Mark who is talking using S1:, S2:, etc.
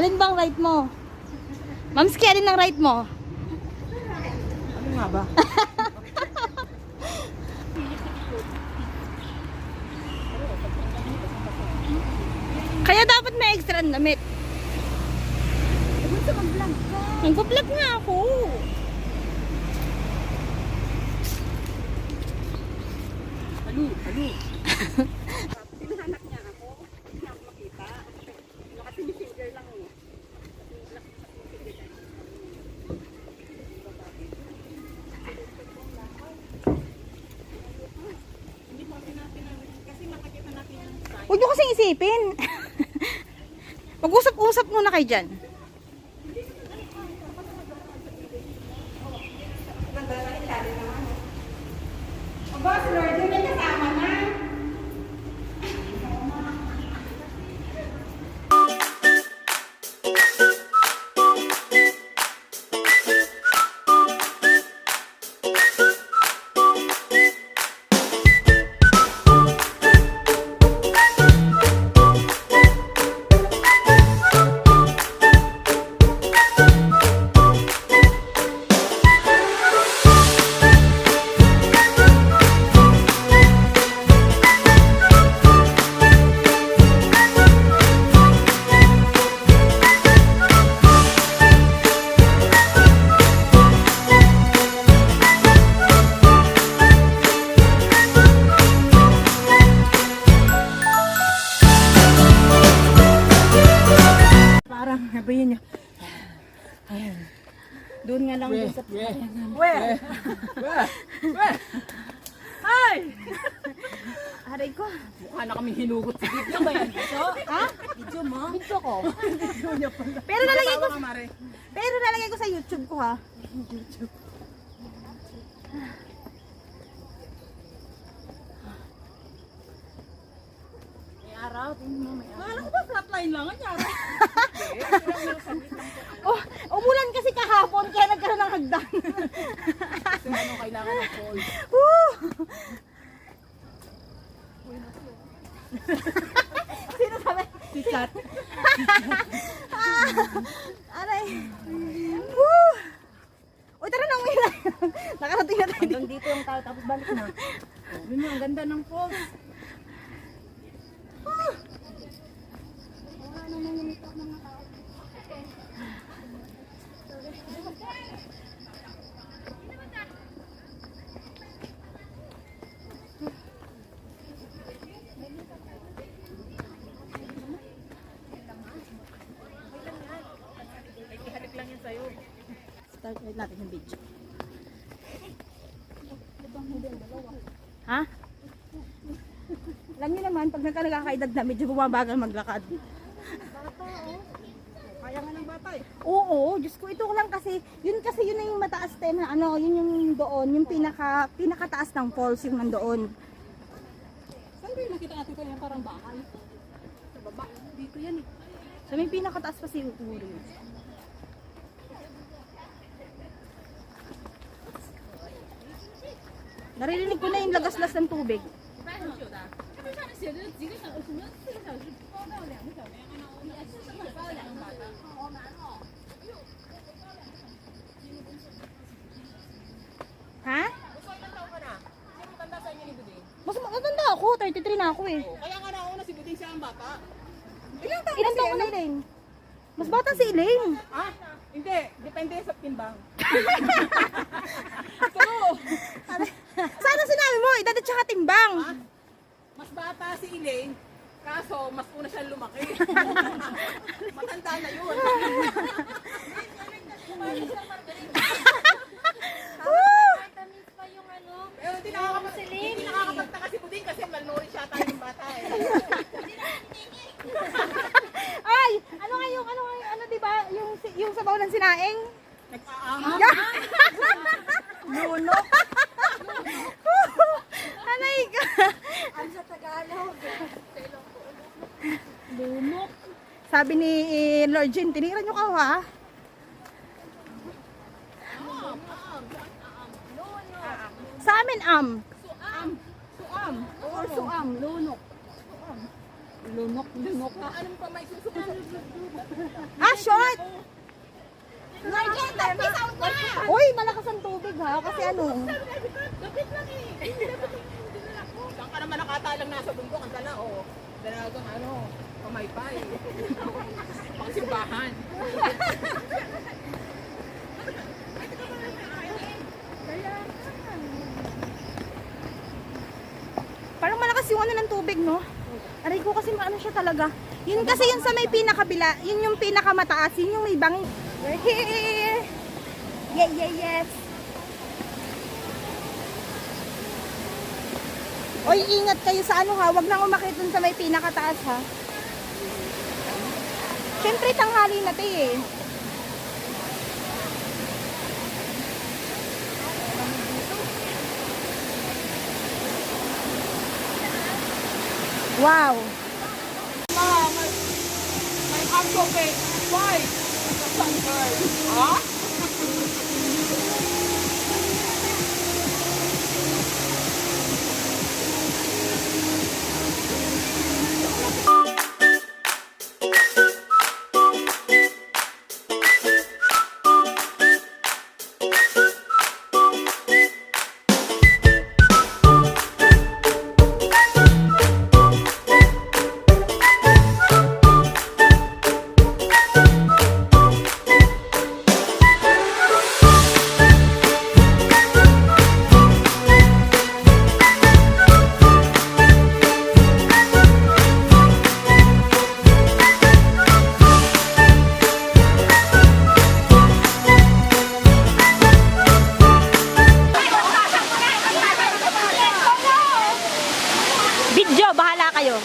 S1: Alin bang right mo? Mamski, alin ang right mo?
S2: Ano nga ba?
S1: Kaya dapat may extra na damit.
S2: Gusto mag-vlog ka.
S1: Nag-vlog nga ako.
S2: Halo. Pinahanap niya ako. Hindi ako makita. Kasi messenger lang eh. Hindi mo kasi makakita natin yung site.
S1: Huwag nyo kasing isipin. Mag-usap-usap muna kayo dyan. Aba, si Lord, may kasama na.
S2: Sabihin niya. Ayan. Doon nga lang doon sa... Where? Ay!
S1: Aray ko.
S2: Mukha na kami hinugot sa video ba yan?
S1: Ha?
S2: Video mo?
S1: Video ko.
S2: Video niya pala.
S1: Pero nalagay ko,
S2: Mare.
S1: pero nalagay ko sa YouTube ko ha.
S2: YouTube. May araw. Tingin mo may araw. Akala ko ba flatline lang? Ang araw.
S1: Oh, umulan kasi kahapon kaya nagkaroon ng hagdan.
S2: Kasi ano kailangan ng call.
S1: Woo! Sino sabi?
S2: Si Chat.
S1: Aray. Woo! Uy, tara na, umuwi na. Nakarating na tayo.
S2: Hanggang dito yung tao tapos balik na. Yun mo, ang ganda ng falls.
S1: Start natin yung video. Ha? Alam niyo naman, pag nagkakaedad na, medyo bumabagal maglakad.
S2: Kaya nga ng bata eh.
S1: Oo, Diyos ko, ito lang kasi, yun na yung mataas din, ano, yun yung doon, yung pinakataas ng falls yung nandoon.
S2: Saan ba yung nakita natin ito yan? Parang bahay. Sa baba. Dito yan eh.
S1: So may pinakataas pa si Uri. Naririnig ko na yung lagas-las ng tubig. Ha? Mas matanda ako, 33 na ako eh.
S2: Kaya nga nauna si Buding siya ang bata.
S1: Ilan taon na Elaine? Mas bata si Elaine.
S2: Ha? Hindi. Depende sa timbang. True.
S1: Sana sinabi mo, edad at saka timbang.
S2: Ha? Mas bata si Elaine. Kaso, mas una siya lumaki. Matanda na yun. Pero hindi nakakapagtaka si Buding kasi malnourished siya tayo ng bata eh.
S1: Ay, ano diba, yung sabaw ng sinaing?
S2: Nag-aahang.
S1: Luno. Anay ka.
S2: Ano sa Tagalog?
S1: Lumok. Sabi ni Lord Jen, tinira nyo ka ha? Sa amin
S2: Suam.
S1: or suam, lunok.
S2: Lunok ka. Anong pa may susunod?
S1: Ah, short!
S2: Margenta, peace out na!
S1: Uy, malakas ang tubig ha, kasi ano.
S2: Lapit lang eh. Saan ka naman nakatalang nasa bundok? Ang dala, oh. Dalagang ano, pamaypay. Pangsimbahan.
S1: Parang malakas yung ano ng tubig, no? Aray ko kasi maano siya talaga. Yun kasi yun sa may pinakabila, yun yung pinakamataas, yun yung may bangin. We're here! Yeah, yeah, yes! Oy, ingat kayo sa ano ha, wag nang umakit dun sa may pinakataas ha. Siyempre tanghali na tayo eh. Wow!
S2: My arms open. Why? Sunburn. Ha?
S1: Video, bahala kayo.